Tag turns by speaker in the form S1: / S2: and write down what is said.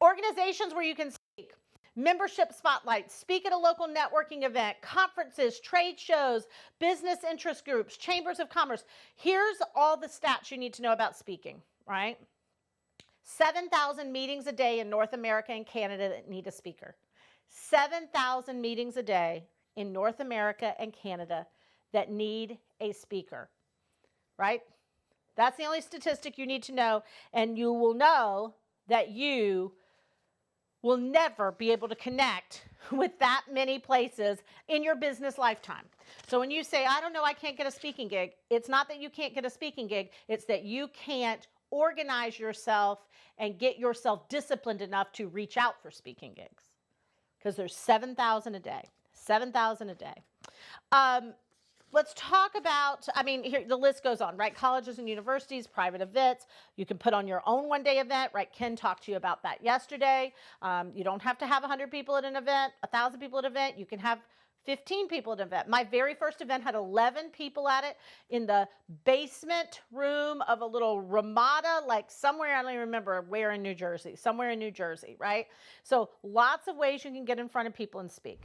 S1: Organizations where you can speak. Membership spotlights, speak at a local networking event, conferences, trade shows, business interest groups, chambers of commerce. Here's all the stats you need to know about speaking, right? 7,000 meetings a day in North America and Canada that need a speaker. 7,000 meetings a day in North America and Canada that need a speaker, right? That's the only statistic you need to know, and you will know that you will never be able to connect with that many places in your business lifetime. So when you say, I don't know, I can't get a speaking gig, it's not that you can't get a speaking gig, it's that you can't organize yourself and get yourself disciplined enough to reach out for speaking gigs. Because there's 7,000 a day. 7,000 a day. Let's talk about, here the list goes on, right? Colleges and universities, private events. You can put on your own one-day event, right? Ken talked to you about that yesterday. You don't have to have 100 people at an event, 1,000 people at an event. You can have 15 people at an event. My very first event had 11 people at it in the basement room of a little Ramada, like somewhere, I don't even remember where in New Jersey, somewhere in New Jersey, right? So lots of ways you can get in front of people and speak.